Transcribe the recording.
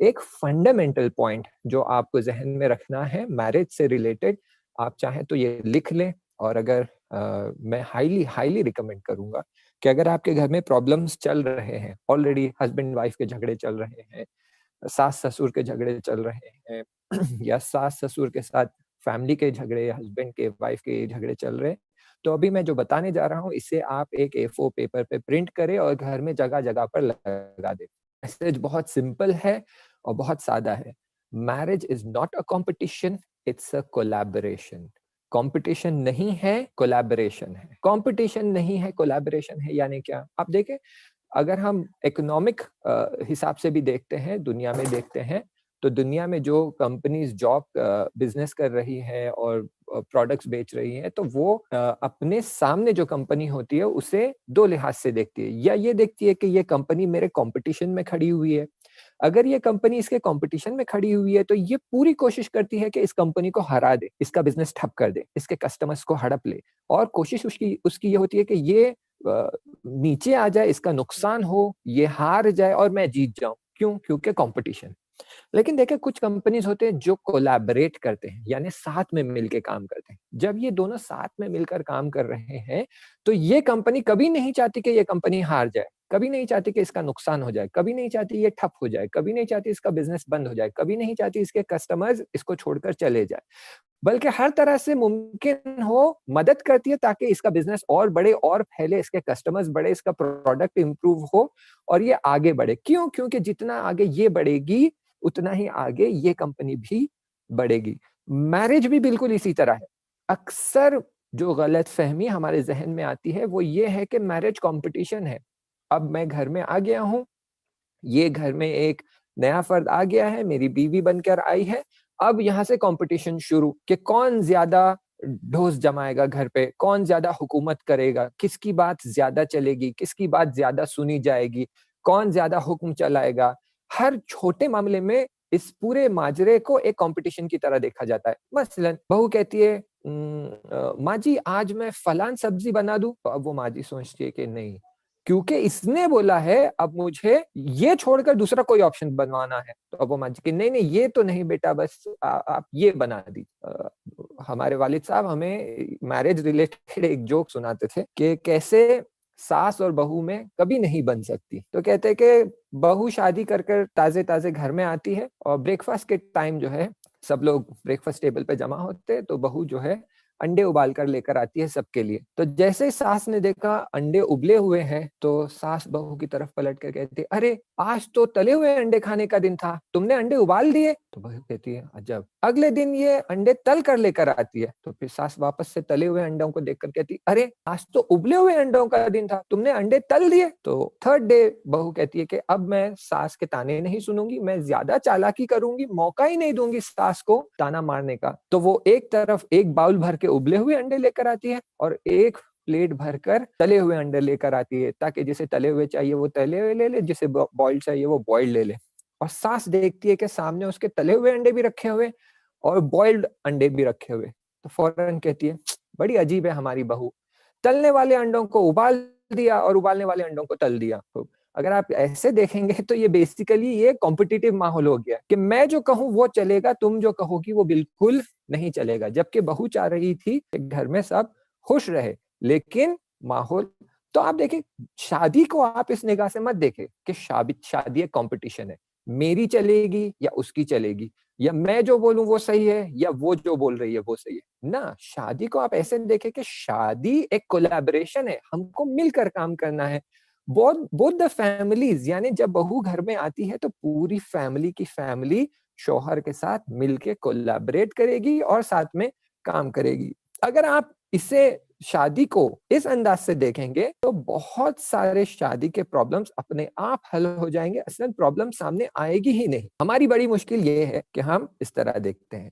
एक fundamental point जो आपको ज़हन में रखना है मैरिज से रिलेटेड, आप चाहें तो ये लिख लें। और अगर मैं हाईली रिकमेंड करूँगा कि अगर आपके घर में प्रॉब्लम्स चल रहे हैं, ऑलरेडी हस्बैंड वाइफ के झगड़े चल रहे हैं, सास-ससुर के झगड़े चल रहे हैं या सास-ससुर के साथ फैमिली के झगड़े, हस्बैंड के, वाइफ के झगड़े चल रहे हैं, तो अभी मैं जो बताने जा रहा हूँ, इसे आप एक ए4 पेपर पे प्रिंट करें और घर में जगह-जगह पर लगा दें। मैसेज बहुत सिंपल है और बहुत सादा है। Marriage is not a competition, it's a collaboration. Competition नहीं है, कोलैबोरेशन है। कॉम्पिटिशन नहीं है, कोलैबोरेशन है, यानी क्या? आप देखें, अगर हम इकोनॉमिक हिसाब से भी देखते हैं, दुनिया में देखते हैं, तो दुनिया में जो कंपनीज़ जॉब बिज़नेस कर रही हैं और प्रोडक्ट्स बेच रही हैं, तो वो अपने सामने जो कंपनी होती है, उसे 2 लिहाज से देखती है। या ये देखती है कि ये कंपनी मेरे कॉम्पिटिशन में खड़ी हुई है। अगर ये कंपनी इसके कॉम्पिटिशन में खड़ी हुई है, तो ये पूरी कोशिश करती है कि इस कंपनी को हरा दे, इसका बिज़नेस ठप कर दे, इसके कस्टमर्स को हड़प ले। और कोशिश उसकी उसकी ये होती है कि ये नीचे आ जाए, इसका नुकसान हो, ये हार जाए और मैं जीत जाऊँ। क्यों? क्योंकि कॉम्पिटिशन। लेकिन देखिए, कुछ कंपनीज़ होते हैं जो कोलैबोरेट करते हैं, यानी साथ में मिलके काम करते हैं। जब ये दोनों साथ में मिलकर काम कर रहे हैं, तो ये कंपनी कभी नहीं चाहती कि ये कंपनी हार जाए, कभी नहीं चाहती कि इसका नुकसान हो जाए, कभी नहीं चाहती ये ठप हो जाए, कभी नहीं चाहती इसका बिज़नेस बंद हो जाए, कभी नहीं चाहती इसके कस्टमर्स इसको छोड़कर चले जाएँ। बल्कि हर तरह से मुमकिन हो मदद करती है ताकि इसका बिज़नेस और बढ़े और फैले, इसके कस्टमर्स बढ़े, इसका प्रोडक्ट इम्प्रूव हो और ये आगे बढ़े। क्यों? क्योंकि जितना आगे ये बढ़ेगी, उतना ही आगे ये कंपनी भी बढ़ेगी। मैरिज भी बिल्कुल इसी तरह है। अक्सर जो गलतफ़हमी हमारे ज़हन में आती है, वो ये है कि मैरिज कॉम्पिटिशन है। अब मैं घर में आ गया हूँ, ये घर में एक नया फ़र्द आ गया है, मेरी बीवी बनकर आई है। अब यहाँ से कॉम्पिटिशन शुरू कि कौन ज़्यादा ढोस जमाएगा घर पे, कौन ज़्यादा हुकूमत करेगा, किसकी बात ज़्यादा चलेगी, किसकी बात ज़्यादा सुनी जाएगी, कौन ज़्यादा हुक्म चलाएगा। हर छोटे मामले में इस पूरे माजरे को एक कॉम्पिटिशन की तरह देखा जाता है। मसलन बहू कहती है माँ जी आज मैं फलान सब्ज़ी बना दूँ? तो अब वो माँ जी सोचती है कि नहीं, क्योंकि इसने बोला है अब मुझे ये छोड़कर दूसरा कोई ऑप्शन बनवाना है। तो अब वो मान कि नहीं-नहीं ये तो नहीं बेटा, बस आप ये बना हमारे वालिद साहब हमें मैरिज रिलेटेड एक जोक सुनाते थे कि कैसे सास और बहू में कभी नहीं बन सकती। तो कहते हैं कि बहू शादी कर कर ताज़े-ताज़े घर में आती है और ब्रेकफ़ास्ट के टाइम जो है सब लोग ब्रेकफ़ास्ट टेबल पे जमा होते हैं, तो बहू जो है अंडे उबाल कर लेकर आती है सबके लिए। तो जैसे ही सास ने देखा अंडे उबले हुए हैं, तो सास बहू की तरफ पलट कर कहती है, "अरे! आज तो तले हुए अंडे खाने का दिन था, तुमने अंडे उबाल दिए?" तो बहू कहती है, "अजब!" अगले दिन ये अंडे तल कर लेकर आती है, तो फिर सास वापस से तले हुए अंडों को देखकर कहती, "अरे! आज तो उबले हुए अंडों का दिन था, तुमने अंडे तल दिए?" तो थर्ड डे बहू कहती है कि अब मैं सास के ताने नहीं सुनूँगी, मैं ज़्यादा चालाकी करूँगी, मौका ही नहीं दूँगी सास को ताना मारने का। तो वो एक तरफ एक बाउल भर के उबले हुए अंडे लेकर आती है और एक प्लेट भरकर तले हुए अंडे लेकर आती है, ताकि जिसे तले हुए चाहिए वो तले हुए ले ले, जिसे बॉइल्ड चाहिए वो बॉइल्ड ले ले। और सास देखती है कि सामने उसके तले हुए अंडे भी रखे हुए और बॉइल्ड अंडे भी रखे हुए। तो फौरन कहती है, बड़ी अजीब है हमारी बहू, तलने वाले अंडों को उबाल दिया और उबालने वाले अंडों को तल दिया। तो अगर आप ऐसे देखेंगे तो ये बेसिकली ये कॉम्पिटिटिव माहौल हो गया कि मैं जो कहूँ वो चलेगा, तुम जो कहोगी वो बिल्कुल नहीं चलेगा। जबकि बहू चाह रही थी कि घर में सब खुश रहे, लेकिन माहौल, तो आप देखिए, शादी को आप इस निगाह से मत देखें कि शादी शादी एक कॉम्पिटिशन है। मेरी चलेगी या उसकी चलेगी, या मैं जो बोलूँ वो सही है या वो जो बोल रही है वो सही है। ना, शादी को आप ऐसे देखें कि शादी एक कोलैबोरेशन है, हमको मिलकर काम करना है। बोथ बोथ द फैमिलीज़, यानी जब बहू घर में आती है तो पूरी फैमिली की फैमिली शौहर के साथ मिलके कोलैबोरेट करेगी और साथ में काम करेगी। अगर आप इसे, शादी को इस अंदाज से देखेंगे तो बहुत सारे शादी के प्रॉब्लम्स अपने आप हल हो जाएँगे, असल प्रॉब्लम सामने आएगी ही नहीं। हमारी बड़ी मुश्किल ये है कि हम इस तरह देखते हैं।